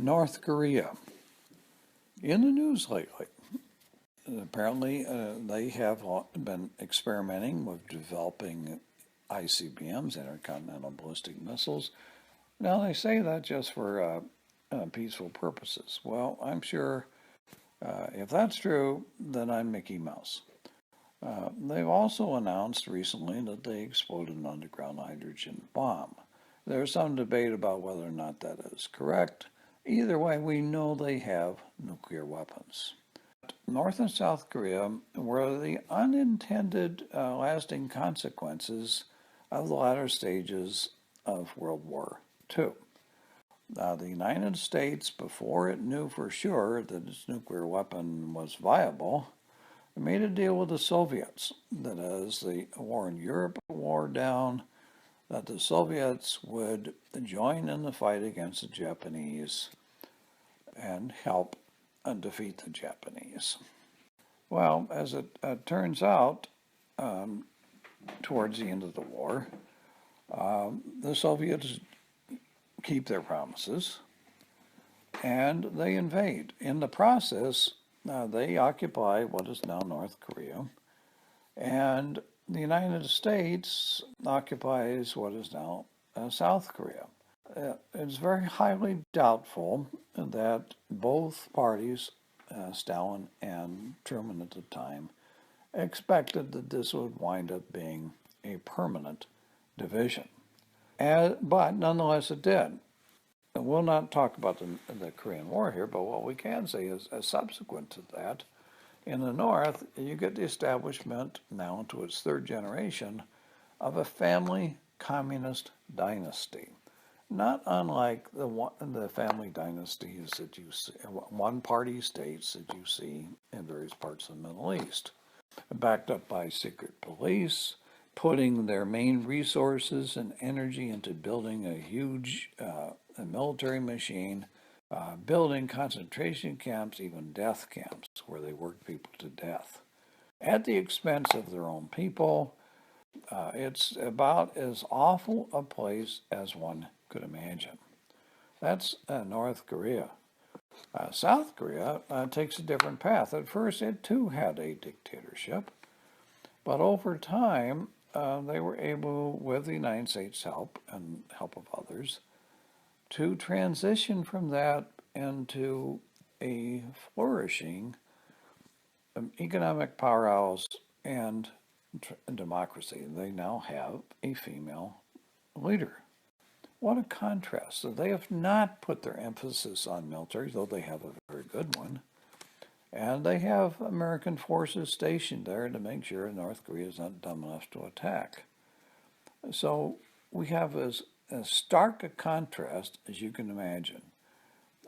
North Korea. In the news lately, apparently they have been experimenting with developing ICBMs, intercontinental ballistic missiles. Now they say that just for peaceful purposes. Well, I'm sure if that's true, then I'm Mickey Mouse. They've also announced recently that they exploded an underground hydrogen bomb. There's some debate about whether or not that is correct. Either way, we know they have nuclear weapons. North and South Korea were the unintended lasting consequences of the latter stages of World War II. The United States, before it knew for sure that its nuclear weapon was viable, made a deal with the Soviets that as the war in Europe wore down, that the Soviets would join in the fight against the Japanese and help defeat the Japanese. Well, as it turns out, towards the end of the war, the Soviets keep their promises and they invade. In the process, they occupy what is now North Korea, and the United States occupies what is now South Korea. It's very highly doubtful that both parties, Stalin and Truman at the time, expected that this would wind up being a permanent division. But nonetheless it did. And we'll not talk about the Korean War here, but what we can say is subsequent to that, in the North, you get the establishment, now into its third generation, of a family communist dynasty. Not unlike the family dynasties that you see, one-party states that you see in various parts of the Middle East, backed up by secret police, putting their main resources and energy into building a huge military machine, building concentration camps, even death camps, where they worked people to death, at the expense of their own people. It's about as awful a place as one could imagine. That's North Korea. South Korea takes a different path. At first, it too had a dictatorship, but over time, they were able, with the United States' help and help of others, to transition from that into a flourishing economic powerhouse and democracy. They now have a female leader. What a contrast. So they have not put their emphasis on military, though they have a very good one. And they have American forces stationed there to make sure North Korea is not dumb enough to attack. So we have as stark a contrast as you can imagine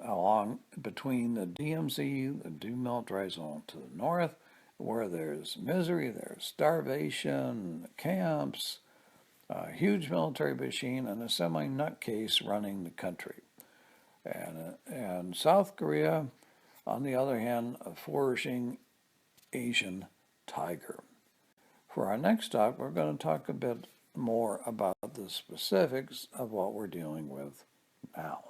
along between the DMZ, the demilitarized zone to the north, where there's misery, there's starvation, camps, a huge military machine, and a semi-nutcase running the country. And South Korea, on the other hand, a flourishing Asian tiger. For our next talk, we're going to talk a bit more about the specifics of what we're dealing with now.